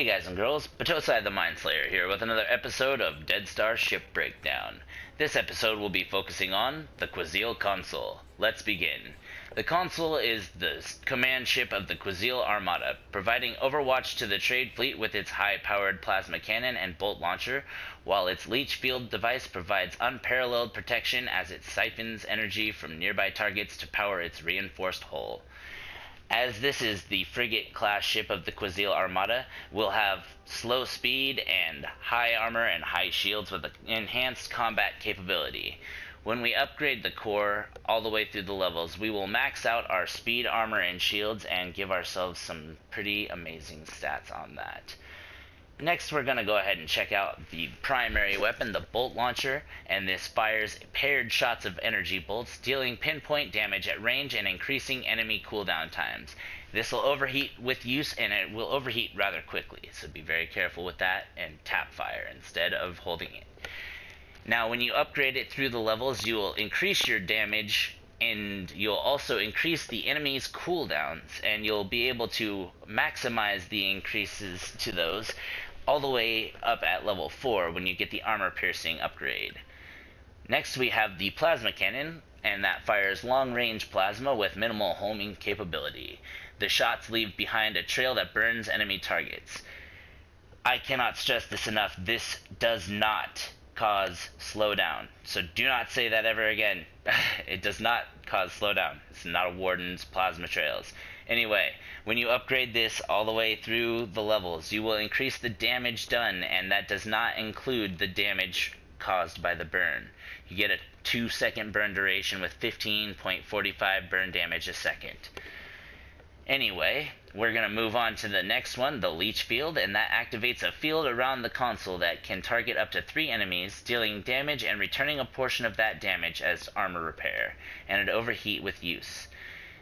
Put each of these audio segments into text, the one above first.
Hey guys and girls, Batosai the Mindslayer here with another episode of Dead Star Ship Breakdown. This episode will be focusing on the Quaz'l Consul. Let's begin. The Consul is the command ship of the Quaz'l Armada, providing overwatch to the trade fleet with its high-powered plasma cannon and bolt launcher, while its leech field device provides unparalleled protection as it siphons energy from nearby targets to power its reinforced hull. As this is the frigate-class ship of the Quaz'l Armada, we'll have slow speed and high armor and high shields with enhanced combat capability. When we upgrade the core all the way through the levels, we will max out our speed, armor, and shields and give ourselves some pretty amazing stats on that. Next, we're going to go ahead and check out the primary weapon, the bolt launcher, and this fires paired shots of energy bolts, dealing pinpoint damage at range and increasing enemy cooldown times. This will overheat with use, and it will overheat rather quickly, so be very careful with that and tap fire instead of holding it. Now, when you upgrade it through the levels, you will increase your damage, and you'll also increase the enemy's cooldowns, and you'll be able to maximize the increases to those all the way up at level 4 when you get the armor piercing upgrade. Next we have the plasma cannon, and that fires long range plasma with minimal homing capability. The shots leave behind a trail that burns enemy targets. I cannot stress this enough, this does not cause slowdown. So do not say that ever again. It does not cause slowdown. It's not a Warden's plasma trails. Anyway, when you upgrade this all the way through the levels, you will increase the damage done, and that does not include the damage caused by the burn. You get a 2-second burn duration with 15.45 burn damage a second. Anyway, we're going to move on to the next one, the leech field, and that activates a field around the console that can target up to 3 enemies, dealing damage and returning a portion of that damage as armor repair, and it overheat with use.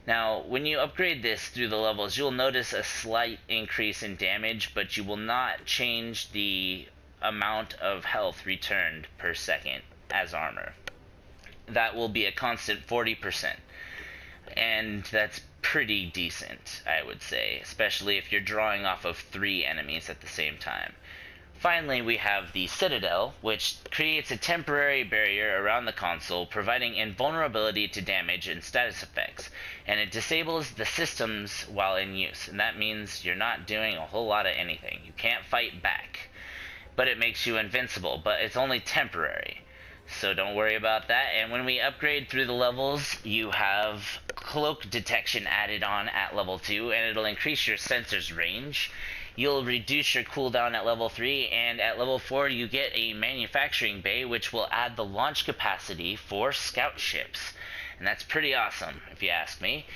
Now, when you upgrade this through the levels, you'll notice a slight increase in damage, but you will not change the amount of health returned per second as armor. That will be a constant 40%, and that's pretty decent, I would say, especially if you're drawing off of 3 enemies at the same time. Finally, we have the Citadel, which creates a temporary barrier around the console, providing invulnerability to damage and status effects, and it disables the systems while in use, and that means you're not doing a whole lot of anything. You can't fight back, but it makes you invincible, but it's only temporary. So don't worry about that. And when we upgrade through the levels, you have cloak detection added on at level 2, and it'll increase your sensor's range. You'll reduce your cooldown at level 3, and at level 4 you get a manufacturing bay, which will add the launch capacity for scout ships. And that's pretty awesome, if you ask me.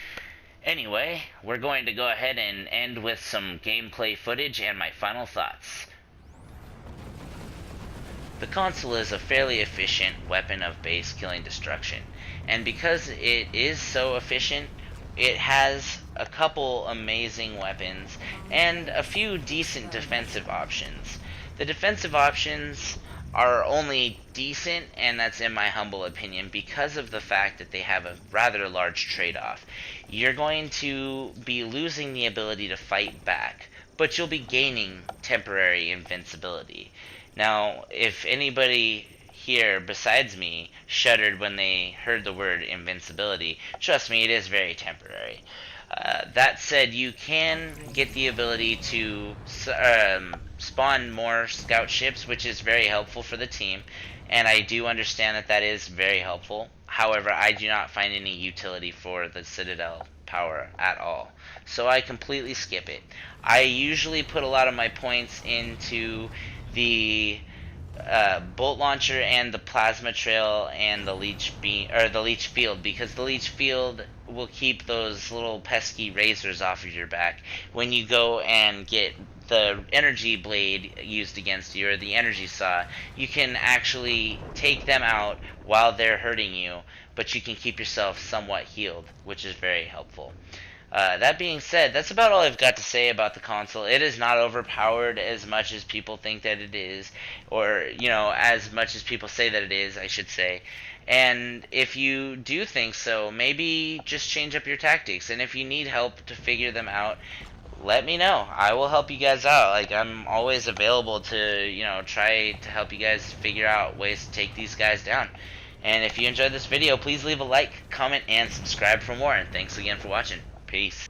Anyway, we're going to go ahead and end with some gameplay footage and my final thoughts. The Consul is a fairly efficient weapon of base killing destruction, and because it is so efficient, it has a couple amazing weapons and a few decent defensive options. The defensive options are only decent, and that's in my humble opinion, because of the fact that they have a rather large trade-off. You're going to be losing the ability to fight back, but you'll be gaining temporary invincibility. Now, if anybody here besides me shuddered when they heard the word invincibility, trust me, it is very temporary. That said, you can get the ability to spawn more scout ships, which is very helpful for the team, and I do understand that that is very helpful. However, I do not find any utility for the Citadel power at all, so I completely skip it. I usually put a lot of my points into the bolt launcher and the plasma trail and the leech beam, or the leech field, because the leech field will keep those little pesky razors off of your back when you go and get the energy blade used against you, or the energy saw. You can actually take them out while they're hurting you, but you can keep yourself somewhat healed, which is very helpful. That being said, that's about all I've got to say about the console. It is not overpowered as much as people think that it is, or, you know, as much as people say that it is, I should say. And if you do think so, maybe just change up your tactics. And if you need help to figure them out, let me know. I will help you guys out. Like, I'm always available to, try to help you guys figure out ways to take these guys down. And if you enjoyed this video, please leave a like, comment, and subscribe for more. And thanks again for watching. Peace.